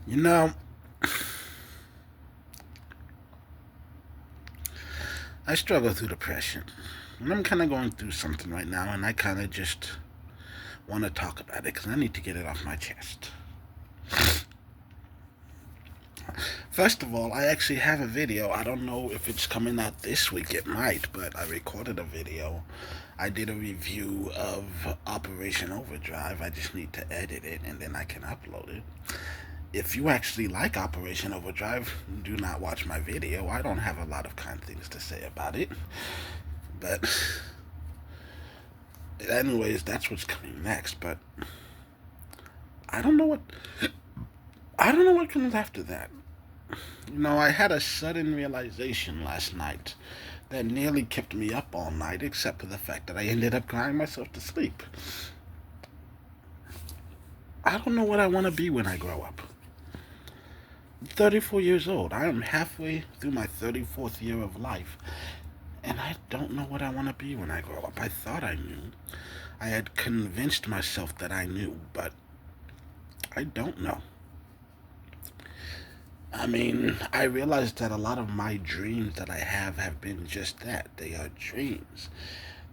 You know, I struggle through depression. And I'm kind of going through something right now, and I kind of just want to talk about it because I need to get it off my chest. First of all, I actually have a video. I don't know if it's coming out this week. It might, but I recorded a video. I did a review of Operation Overdrive. I just need to edit it and then I can upload it. If you actually like Operation Overdrive, do not watch my video. I don't have a lot of kind things to say about it. But anyways, that's what's coming next. But I don't know what I don't know what comes after that. I had a sudden realization last night that nearly kept me up all night, except for the fact that I ended up crying myself to sleep. I don't know what I want to be when I grow up. I'm 34 years old. I am halfway through my 34th year of life, and I don't know what I want to be when I grow up. I thought I knew. I had convinced myself that I knew, but I don't know. I realized that a lot of my dreams that I have been just that. They are dreams.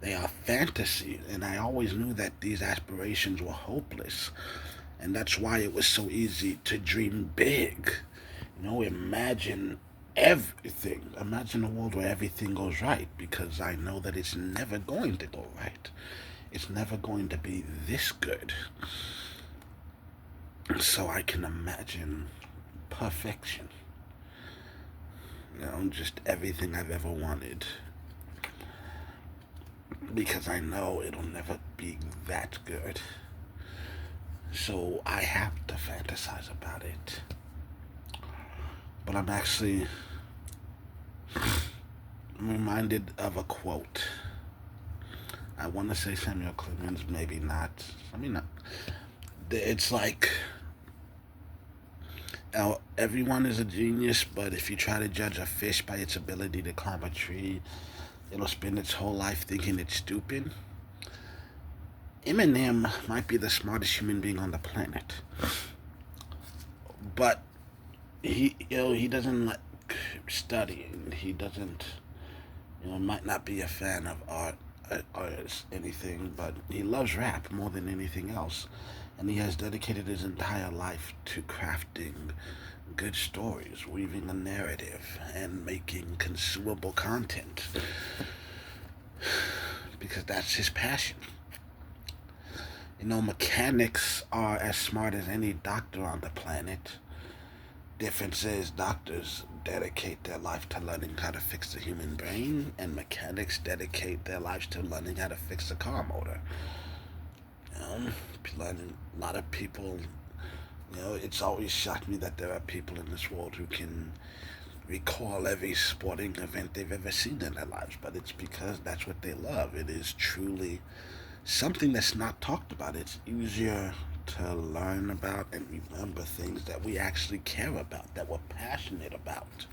They are fantasy, and I always knew that these aspirations were hopeless. And that's why it was so easy to dream big. Imagine everything. Imagine a world where everything goes right, because I know that it's never going to go right. It's never going to be this good. So I can imagine perfection. Just everything I've ever wanted. Because I know it'll never be that good. So I have to fantasize about it. But I'm actually reminded of a quote. I want to say Samuel Clemens, maybe not. Not. It's like, everyone is a genius, but if you try to judge a fish by its ability to climb a tree, it'll spend its whole life thinking it's stupid. Eminem might be the smartest human being on the planet, but he doesn't like studying. He doesn't, might not be a fan of artists, anything, but he loves rap more than anything else, and he has dedicated his entire life to crafting good stories, weaving a narrative, and making consumable content because that's his passion. Mechanics are as smart as any doctor on the planet. Difference is doctors dedicate their life to learning how to fix the human brain, and mechanics dedicate their lives to learning how to fix a car motor. Learning a lot of people. It's always shocked me that there are people in this world who can recall every sporting event they've ever seen in their lives, but it's because that's what they love. It is truly something that's not talked about. It's easier to learn about and remember things that we actually care about, that we're passionate about.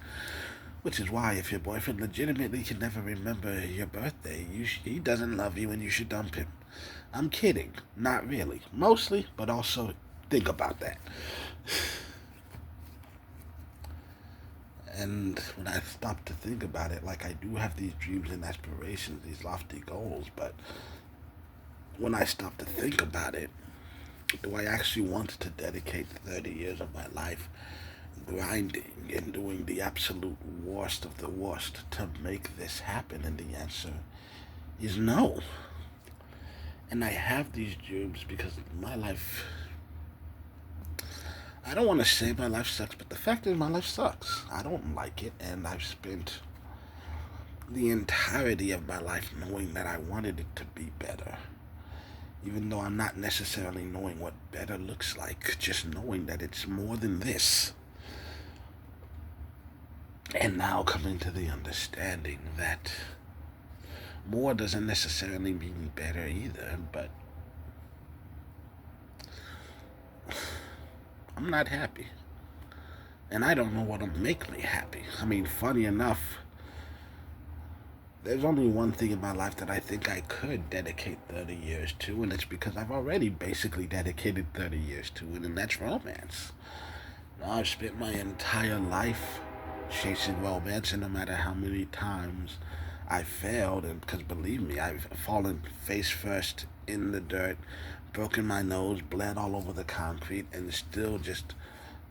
Which is why, if your boyfriend legitimately can never remember your birthday, he doesn't love you and you should dump him. I'm kidding. Not really. Mostly, but also think about that. And when I stop to think about it, like, I do have these dreams and aspirations, these lofty goals, but when I stop to think about it, do I actually want to dedicate 30 years of my life grinding and doing the absolute worst of the worst to make this happen? And the answer is no. And I have these dreams because my life, I don't want to say my life sucks, but the fact is my life sucks. I don't like it, and I've spent the entirety of my life knowing that I wanted it to be better. Even though I'm not necessarily knowing what better looks like, just knowing that it's more than this. And now coming to the understanding that more doesn't necessarily mean better either, but I'm not happy. And I don't know what'll make me happy. Funny enough, there's only one thing in my life that I think I could dedicate 30 years to, and it's because I've already basically dedicated 30 years to it, and that's romance. I've spent my entire life chasing romance, and no matter how many times I failed, and because believe me, I've fallen face first in the dirt, broken my nose, bled all over the concrete, and still just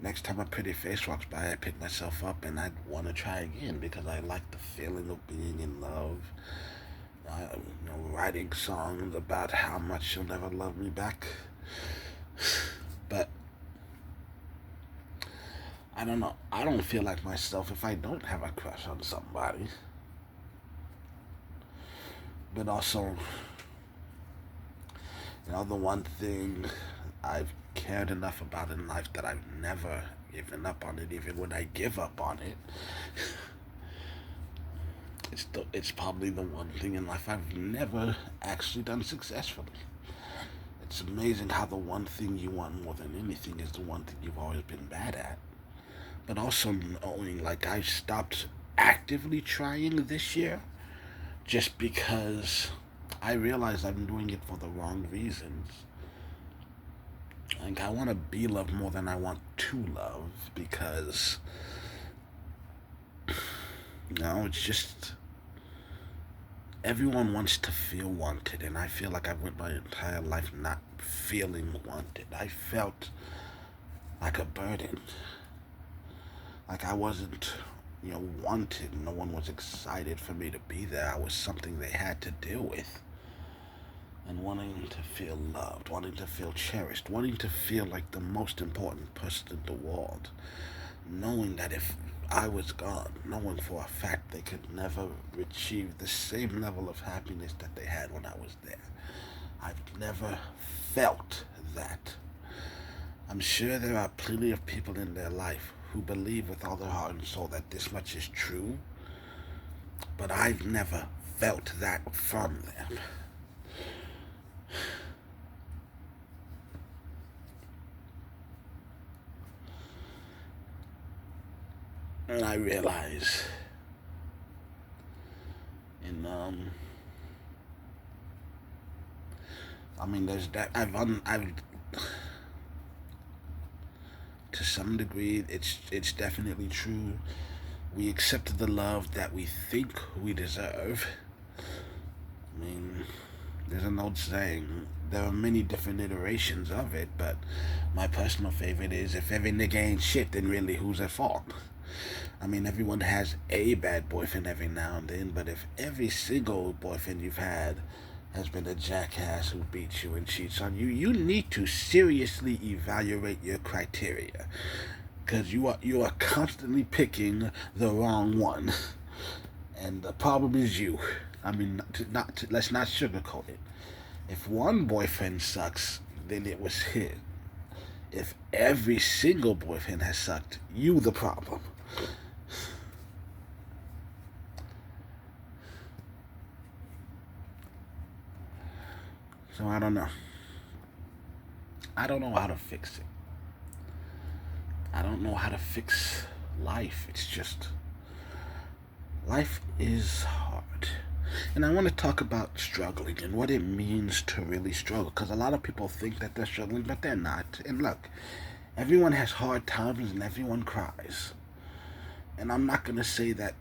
next time a pretty face walks by, I pick myself up and I want to try again because I like the feeling of being in love. Writing songs about how much she'll never love me back. But I don't know. I don't feel like myself if I don't have a crush on somebody. But also, the one thing I've cared enough about in life that I've never given up on it, even when I give up on it. It's probably the one thing in life I've never actually done successfully. It's amazing how the one thing you want more than anything is the one thing you've always been bad at. But also knowing like I stopped actively trying this year just because I realize I'm doing it for the wrong reasons. Like I want to be loved more than I want to love because it's just everyone wants to feel wanted, and I feel like I've went my entire life not feeling wanted. I felt like a burden, like I wasn't, wanted. No one was excited for me to be there. I was something they had to deal with. And wanting to feel loved, wanting to feel cherished, wanting to feel like the most important person in the world. Knowing that if I was gone, knowing for a fact they could never achieve the same level of happiness that they had when I was there. I've never felt that. I'm sure there are plenty of people in their life who believe with all their heart and soul that this much is true, but I've never felt that from them. And I realize, and there's that. I've to some degree, it's definitely true. We accept the love that we think we deserve. I mean, there's an old saying. There are many different iterations of it, but my personal favorite is if every nigga ain't shit, then really who's at fault? I mean, everyone has a bad boyfriend every now and then, but if every single boyfriend you've had has been a jackass who beats you and cheats on you, you need to seriously evaluate your criteria, because you are constantly picking the wrong one, and the problem is you. I mean, let's not sugarcoat it. If one boyfriend sucks, then it was his. If every single boyfriend has sucked, you the problem. So I don't know. I don't know how to fix it. I don't know how to fix life. It's just life is hard. And I want to talk about struggling and what it means to really struggle, because a lot of people think that they're struggling, but they're not. And look, everyone has hard times and everyone cries. And I'm not going to say that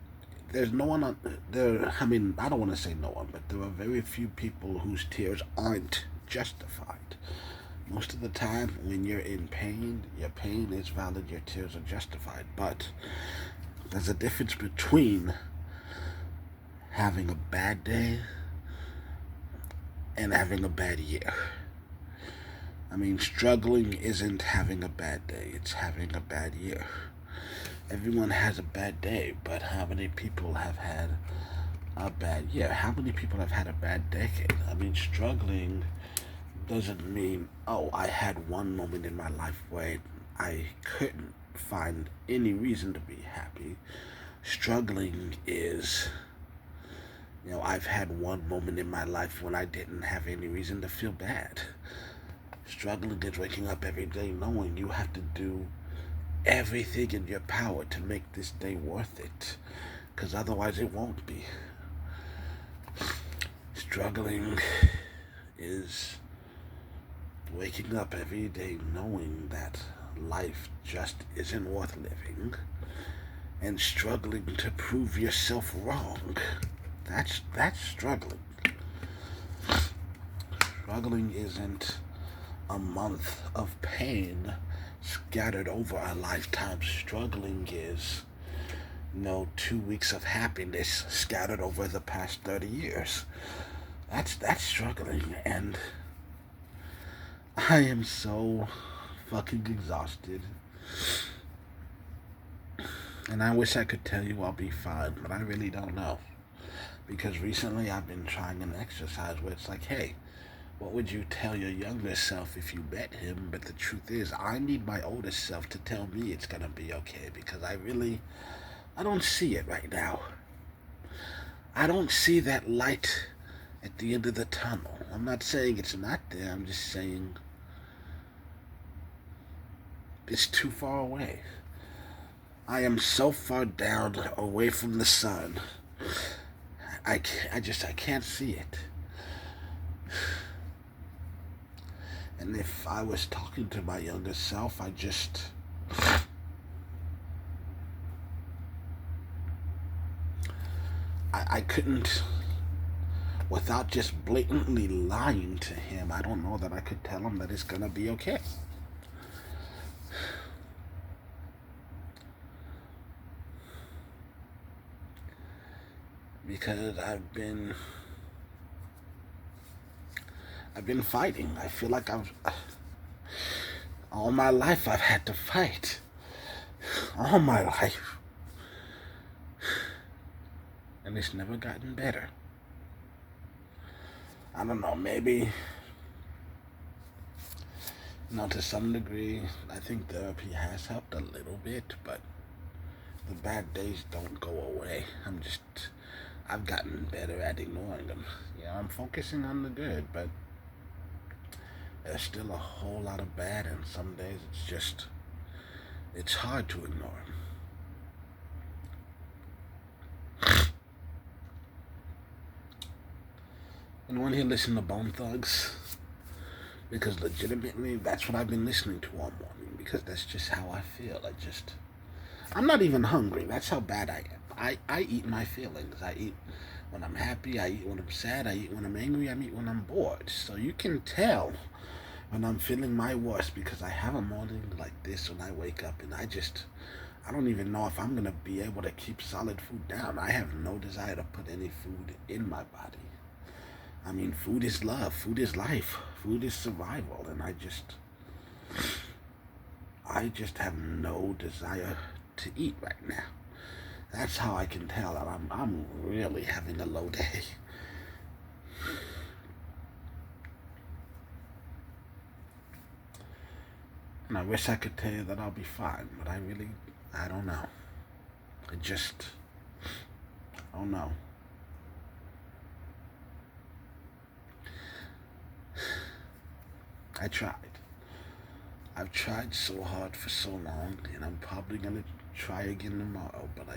there's no one on there. I mean, I don't want to say no one, but there are very few people whose tears aren't justified. Most of the time, when you're in pain, your pain is valid, your tears are justified. But there's a difference between having a bad day and having a bad year. I mean, struggling isn't having a bad day, it's having a bad year. Everyone has a bad day, but how many people have had a bad year? How many people have had a bad decade? I mean, struggling doesn't mean, oh, I had one moment in my life where I couldn't find any reason to be happy. Struggling is, I've had one moment in my life when I didn't have any reason to feel bad. Struggling is waking up every day knowing you have to do everything in your power to make this day worth it, because otherwise it won't be. Struggling is waking up every day knowing that life just isn't worth living and struggling to prove yourself wrong. That's struggling. Struggling isn't a month of pain scattered over a lifetime. Struggling is, 2 weeks of happiness scattered over the past 30 years. That's struggling, and I am so fucking exhausted. And I wish I could tell you I'll be fine, but I really don't know. Because recently I've been trying an exercise where it's like, hey, what would you tell your younger self if you met him? But the truth is, I need my older self to tell me it's gonna be okay, because I don't see it right now. I don't see that light at the end of the tunnel. I'm not saying it's not there, I'm just saying it's too far away. I am so far down away from the sun. I can't see it. And if I was talking to my younger self, I couldn't, without just blatantly lying to him, I don't know that I could tell him that it's gonna be okay. Because I've been fighting. I feel like all my life I've had to fight. All my life. And it's never gotten better. I don't know, maybe, to some degree, I think therapy has helped a little bit, but the bad days don't go away. I've gotten better at ignoring them. I'm focusing on the good, but there's still a whole lot of bad, and some days it's hard to ignore them. And when you listen to Bone Thugs, because legitimately that's what I've been listening to all morning, because that's just how I feel. I'm not even hungry. That's how bad I am. I eat my feelings. I eat when I'm happy, I eat when I'm sad, I eat when I'm angry, I eat when I'm bored. So you can tell when I'm feeling my worst, because I have a morning like this when I wake up and I don't even know if I'm going to be able to keep solid food down. I have no desire to put any food in my body. I mean, food is love, food is life, food is survival, and I just have no desire to eat right now. That's how I can tell that I'm really having a low day. And I wish I could tell you that I'll be fine, but I don't know. I don't know. I tried. I've tried so hard for so long, and I'm probably gonna try again tomorrow, but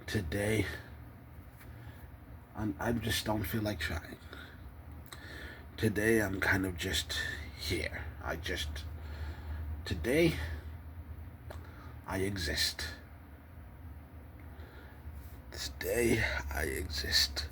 today, I just don't feel like trying. Today, I'm kind of just here. Today, I exist. Today, I exist.